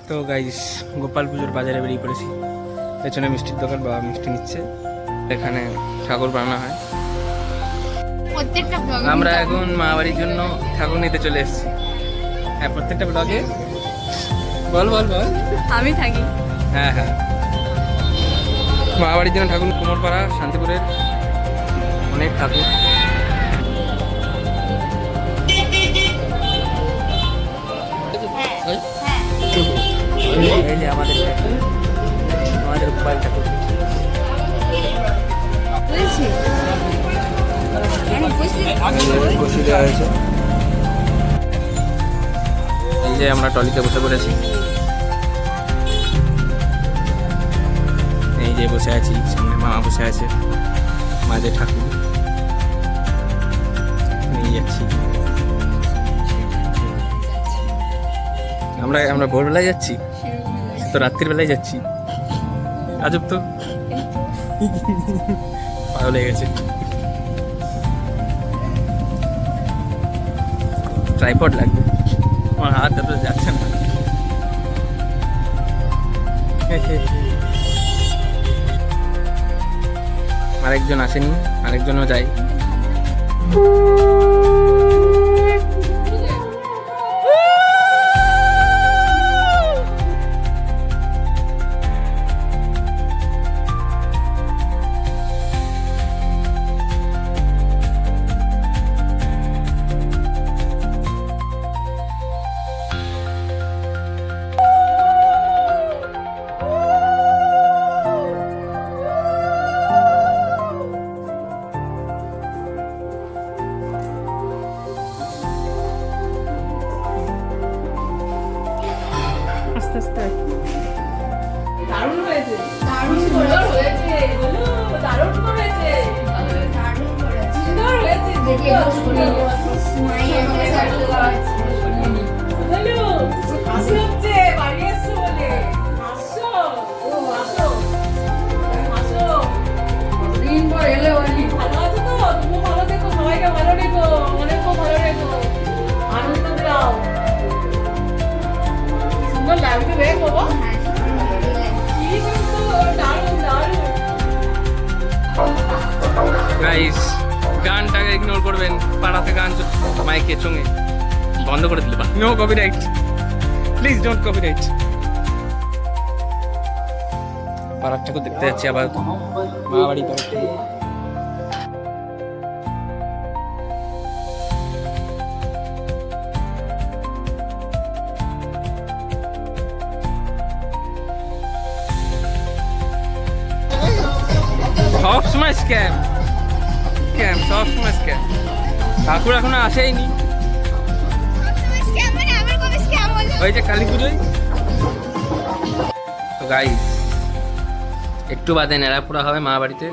তো গাইস গোপাল পুজোর বাজারে বেরিয়ে পড়েছি। পেছনে মিষ্টির দোকান, বাবা মিষ্টি নিচ্ছে। এখানে ঠাকুর বানানো হয়। আমরা এখন মা বাড়ির জন্য ঠাকুর নিতে চলে এসেছি। হ্যাঁ, প্রত্যেকটা ব্লগে বল বল বল আমি থাকি। হ্যাঁ হ্যাঁ, মা বাড়ির জন্য ঠাকুর, কুমোরপাড়া শান্তিপুরের অনেক ঠাকুর। এই যে আমাদের গোপাল ঠাকুর। বসে দেওয়া হয়েছে। এই যে আমরা টলিতে বসে পড়েছি। এই যে বসে আছি, সামনে মা বসে আছে, মাঝে ঠাকুর নিয়ে যাচ্ছি। আমরা ভোরবেলায় যাচ্ছি তো রাত্রির বেলায় যাচ্ছি। আজব তো, পাগল হয়ে গেছে। ট্রাইপড লাগবে, আমার হাত এত যাচ্ছে না। আরেকজন আসেনি, আরেকজনও যায়। আস্তে আস্তে দারুণ হয়েছে, দারুণ সুন্দর হয়েছে, বলো দারুণ করেছে, দারুণ করেছে, সুন্দর হয়েছে। দেখি বলো হাসি হচ্ছে, বাড়ি এসছো বলে হাসছো। ও আসো আসো, দিন পর এলে বলি। ভালো আছো তো? তুমি ভালো থেকো, সবাইকে ভালো রেখো, অনেকও ভালো রেখো, আনন্দ দাও। সুন্দর লাগছে রে বাবা। গাইস, গানটাকে ইগনোর করবেন। পাড়াতে গান মাইকে চঙে বন্ধ করে দিলে, no copyright, please don't copyright. পাড়ার ঠাকুর দেখতে যাচ্ছি আবার, মা বাড়ি পাড়ার ঠাকুর। সব সময় স্ক্যাম, সব সময় স্ক্যাম। ঠাকুর এখনো আসেইনি। ওই যে কালী পুজোয়। তো গাইস, একটু বাদে নেড়াপোড়া হবে মা বাড়িতে।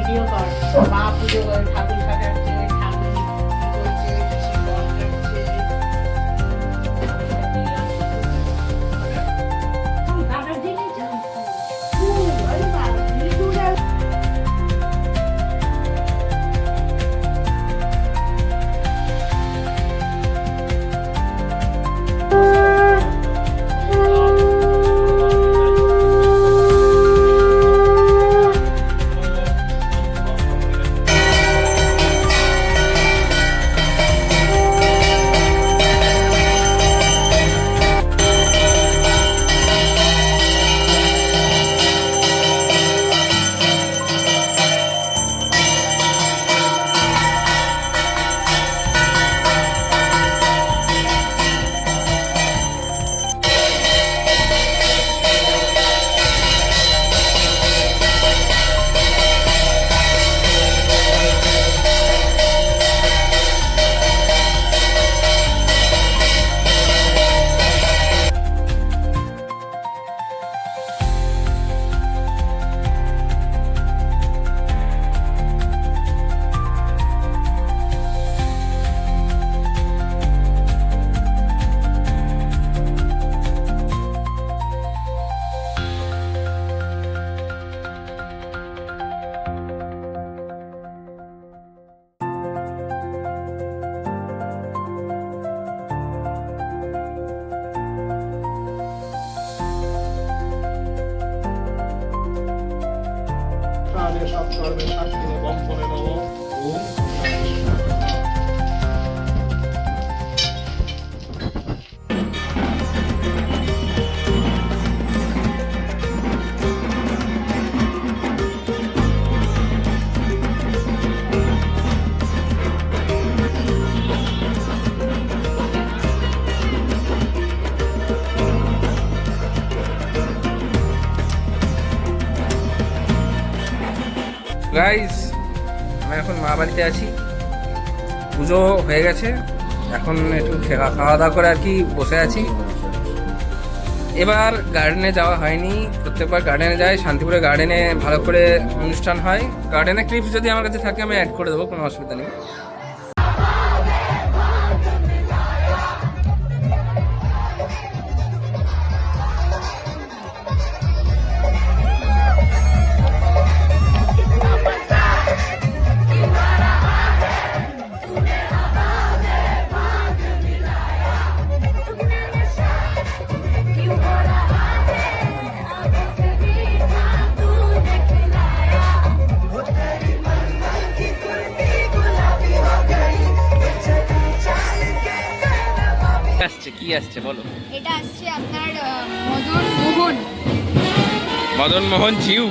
ভিডিও কর, মা পুজো করে ঠাকুর সাজাচ্ছে, ঠাকুর করছে, শিবন করছে। দাদা দিলে যাও। আরে বাবা, দিলে দূরে সৎকর্মে শান্তিনে বম্পনে নমঃ। ওম গাইস, আমি এখন মা বাড়িতে আছি, পুজো হয়ে গেছে, এখন একটু খাওয়া দাওয়া করে আর কি বসে আছি। এবার গার্ডেনে যাওয়া হয়নি, প্রত্যেকবার গার্ডেনে যাই, শান্তিপুরে গার্ডেনে ভালো করে অনুষ্ঠান হয়। গার্ডেনে ক্লিপস যদি আমার কাছে থাকে আমি অ্যাড করে দেবো, কোনো অসুবিধা নেই। কি আসছে বলো? এটা আসছে আপনার মদন মোহন। মদন মোহন জিউ।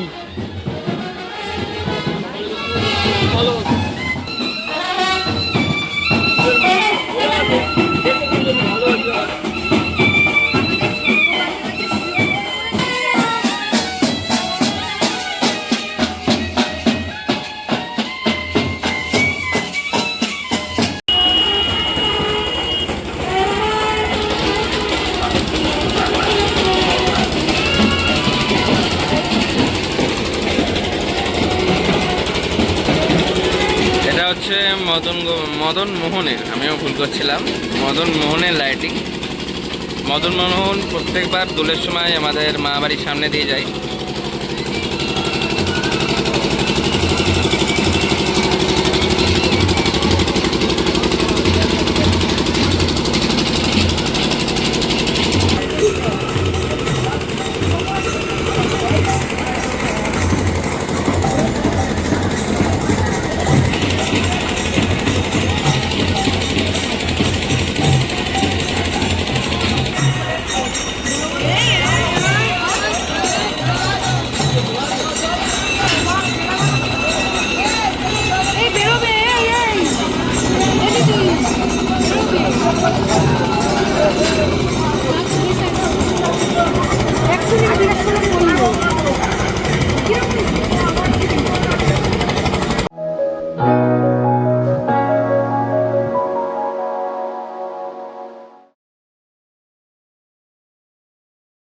হচ্ছে মদন মোহনের, আমিও ভুল করছিলাম, মদন মোহনের লাইটিং। মদন মোহন প্রত্যেকবার দোলের সময় আমাদের মা বাড়ির সামনে দিয়ে যায়। Thank you.